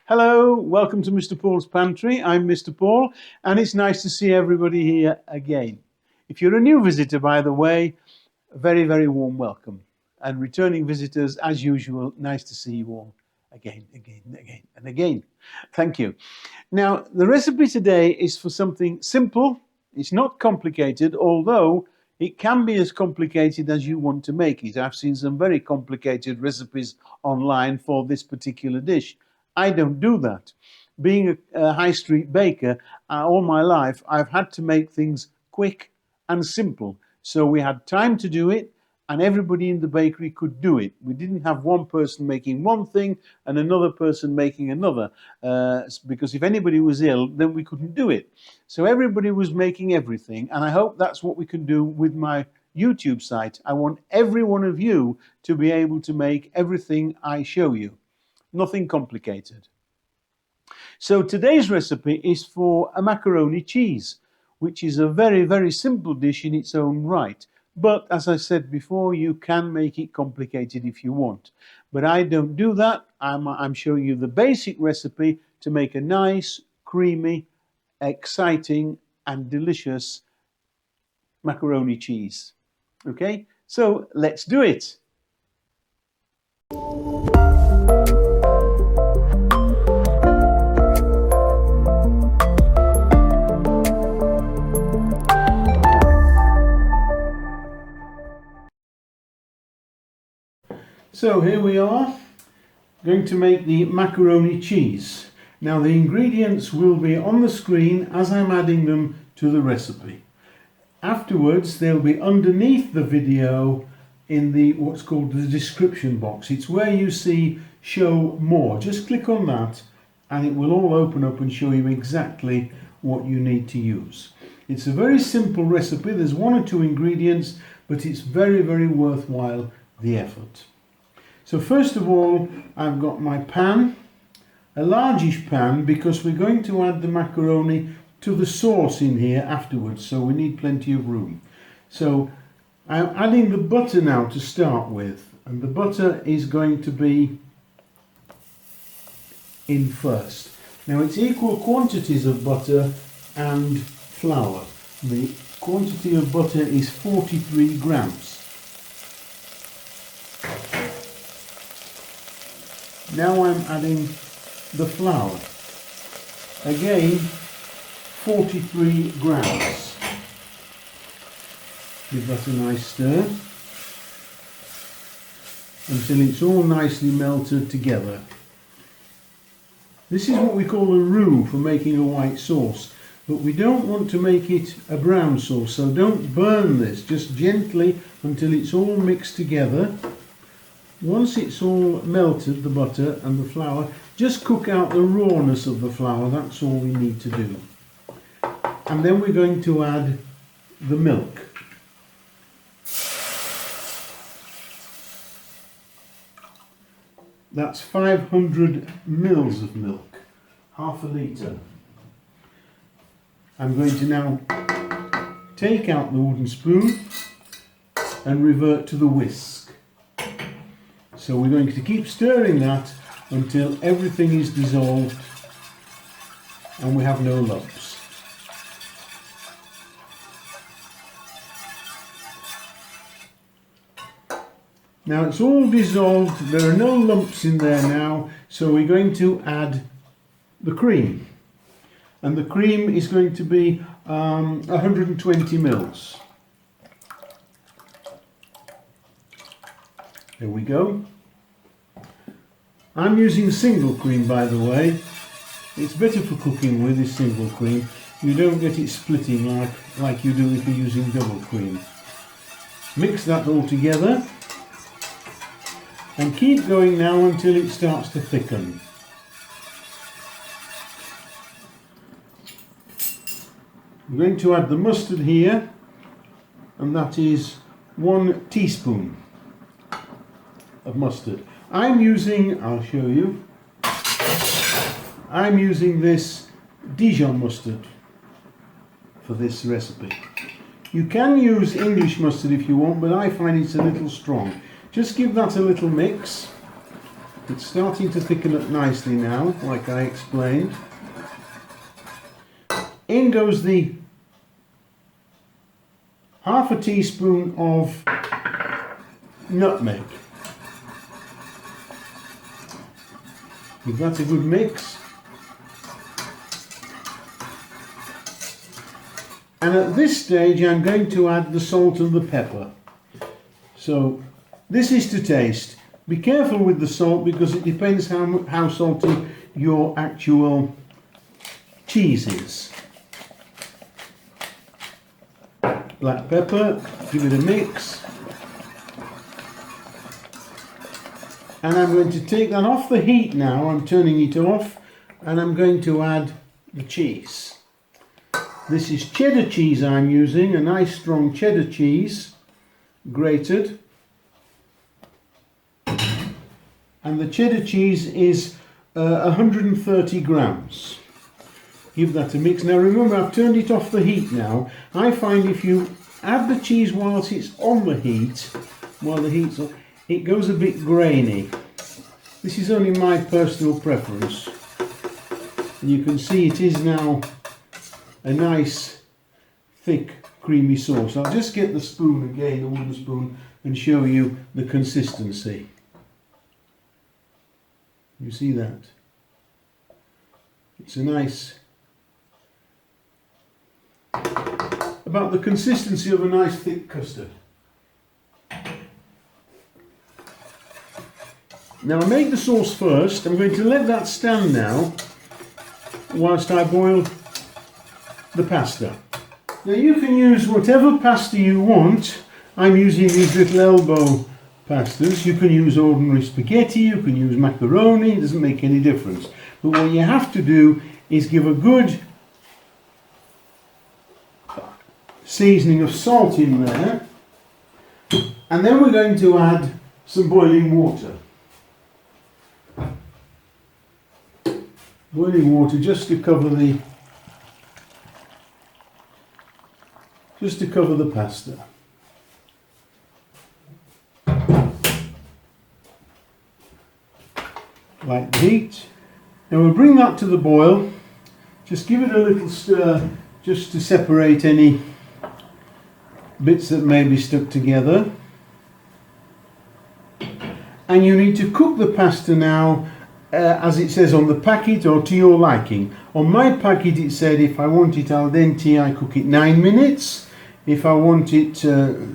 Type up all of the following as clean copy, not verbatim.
Hello, welcome to Mr. Paul's Pantry. I'm Mr. Paul, and it's nice to see everybody here again. If you're a new visitor, by the way, a very, very warm welcome. And returning visitors, as usual, nice to see you all again, and again. Thank you. Now, the recipe today is for something simple. It's not complicated, although it can be as complicated as you want to make it. I've seen some very complicated recipes online for this particular dish. I don't do that. Being a high street baker all my life, I've had to make things quick and simple. So we had time to do it, and everybody in the bakery could do it. We didn't have one person making one thing and another person making another, because if anybody was ill, then we couldn't do it. So everybody was making everything, and I hope that's what we can do with my YouTube site. I want every one of you to be able to make everything I show you. Nothing complicated. So today's recipe is for a macaroni cheese, which is a very, very simple dish in its own right. But as I said before, you can make it complicated if you want. But I don't do that. I'm showing you the basic recipe to make a nice, creamy, exciting and delicious macaroni cheese. Okay, so let's do it. So here we are, going to make the macaroni cheese. Now the ingredients will be on the screen as I'm adding them to the recipe. Afterwards they'll be underneath the video in the what's called the description box. It's where you see show more. Just click on that and it will all open up and show you exactly what you need to use. It's a very simple recipe. There's one or two ingredients, but it's very, very worthwhile the effort. So first of all, I've got my pan, a largish pan, because we're going to add the macaroni to the sauce in here afterwards, so we need plenty of room. So I'm adding the butter now to start with, and the butter is going to be in first. Now it's equal quantities of butter and flour. The quantity of butter is 43 grams. Now I'm adding the flour. Again, 43 grams. Give that a nice stir until it's all nicely melted together. This is what we call a roux for making a white sauce, but we don't want to make it a brown sauce, so don't burn this, just gently until it's all mixed together. Once it's all melted, the butter and the flour, just cook out the rawness of the flour. That's all we need to do. And then we're going to add the milk. That's 500 mils of milk, half a litre. I'm going to now take out the wooden spoon and revert to the whisk. So we're going to keep stirring that until everything is dissolved and we have no lumps. Now it's all dissolved, there are no lumps in there now, so we're going to add the cream. And the cream is going to be 120 mils. There we go. I'm using single cream, by the way. It's better for cooking with this single cream. You don't get it splitting like you do if you're using double cream. Mix that all together and keep going now until it starts to thicken. I'm going to add the mustard here, and that is 1 teaspoon of mustard. I'm using, I'll show you, I'm using this Dijon mustard for this recipe. You can use English mustard if you want, but I find it's a little strong. Just give that a little mix It's starting to thicken up nicely now, like I explained. In goes the half a teaspoon of nutmeg. Give that a good mix. And at this stage I'm going to add the salt and the pepper. So this is to taste. Be careful with the salt because it depends how salty your actual cheese is. Black pepper, give it a mix. And I'm going to take that off the heat now. I'm turning it off and I'm going to add the cheese. This is cheddar cheese I'm using, a nice strong cheddar cheese, grated. And the cheddar cheese is 130 grams. Give that a mix. Now remember, I've turned it off the heat now. I find if you add the cheese whilst it's on the heat, while the heat's on, it goes a bit grainy. This is only my personal preference. And you can see it is now a nice, thick, creamy sauce. I'll just get the spoon again, the wooden spoon, and show you the consistency. You see that? It's a nice, about the consistency of a nice thick custard. Now I make the sauce first. I'm going to let that stand now whilst I boil the pasta. Now you can use whatever pasta you want. I'm using these little elbow pastas. You can use ordinary spaghetti, you can use macaroni, it doesn't make any difference. But what you have to do is give a good seasoning of salt in there, and then we're going to add some boiling water. Boiling water just to cover the pasta. Like the heat. Now we'll bring that to the boil. Just give it a little stir just to separate any bits that may be stuck together. And you need to cook the pasta now as it says on the packet, or to your liking. On my packet it said if I want it al dente I cook it 9 minutes. If I want it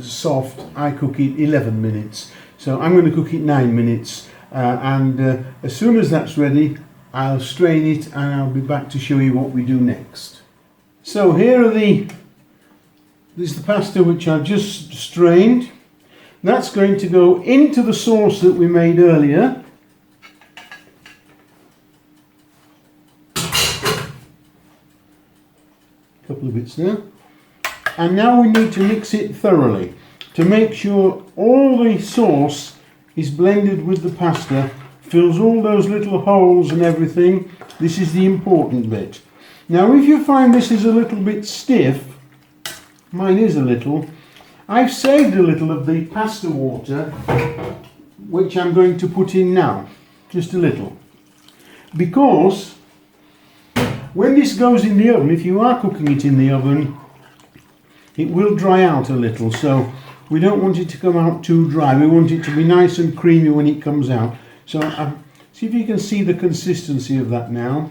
soft I cook it 11 minutes. So I'm going to cook it 9 minutes. And as soon as that's ready, I'll strain it and I'll be back to show you what we do next. So here are this is the pasta which I've just strained. That's going to go into the sauce that we made earlier. A couple of bits there. And now we need to mix it thoroughly to make sure all the sauce is blended with the pasta, fills all those little holes and everything. This is the important bit. Now if you find this is a little bit stiff, mine is a little, I've saved a little of the pasta water which I'm going to put in now, just a little, because when this goes in the oven, if you are cooking it in the oven, it will dry out a little, so we don't want it to come out too dry. We want it to be nice and creamy when it comes out. So see if you can see the consistency of that now.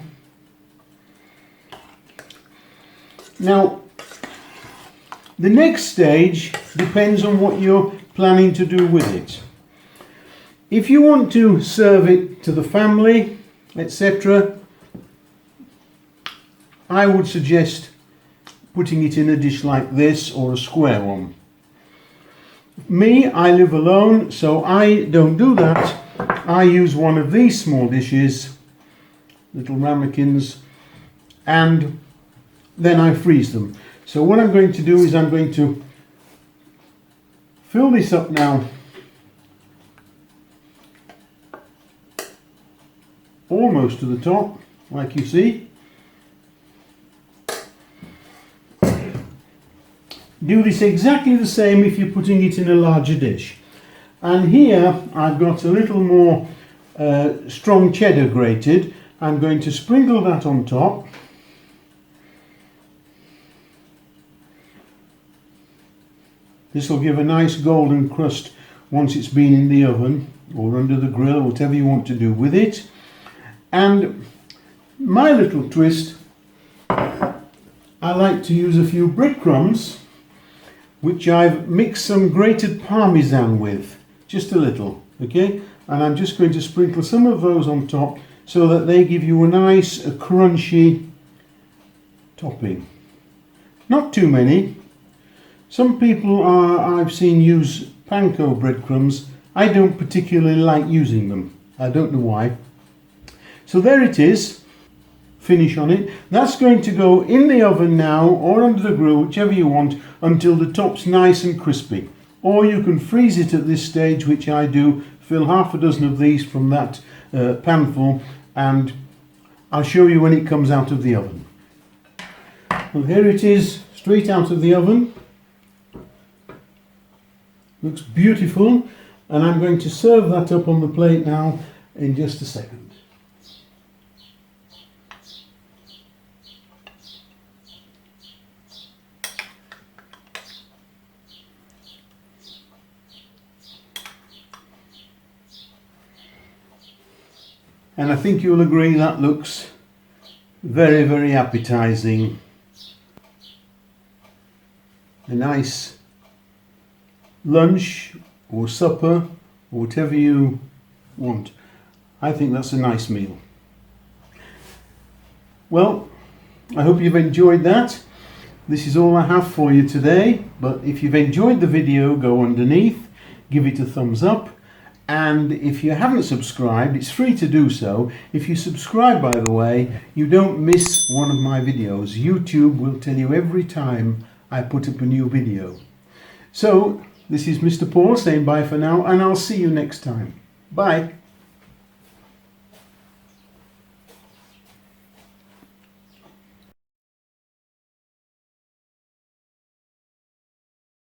Now, the next stage depends on what you're planning to do with it. If you want to serve it to the family, etc., I would suggest putting it in a dish like this or a square one. Me, I live alone, so I don't do that. I use one of these small dishes, little ramekins, and then I freeze them. So what I'm going to do is I'm going to fill this up now almost to the top, like you see. Do this exactly the same if you're putting it in a larger dish. And here I've got a little more strong cheddar grated. I'm going to sprinkle that on top. This will give a nice golden crust once it's been in the oven or under the grill, whatever you want to do with it. And my little twist, I like to use a few breadcrumbs, which I've mixed some grated parmesan with, just a little, okay? And I'm just going to sprinkle some of those on top so that they give you a nice, crunchy topping. Not too many. Some people I've seen use panko breadcrumbs. I don't particularly like using them. I don't know why. So there it is. Finish on it. That's going to go in the oven now or under the grill, whichever you want, until the top's nice and crispy. Or you can freeze it at this stage, which I do. Fill half a dozen of these from that panful, and I'll show you when it comes out of the oven. Well, here it is, straight out of the oven. Looks beautiful, and I'm going to serve that up on the plate now in just a second. And I think you'll agree that looks very, very appetizing. A nice lunch or supper or whatever you want. I think that's a nice meal. Well, I hope you've enjoyed that. This is all I have for you today, but if you've enjoyed the video, go underneath, give it a thumbs up, and if you haven't subscribed, it's free to do so. If you subscribe, by the way, you don't miss one of my videos. YouTube will tell you every time I put up a new video. So this is Mr. Paul saying bye for now, and I'll see you next time. Bye.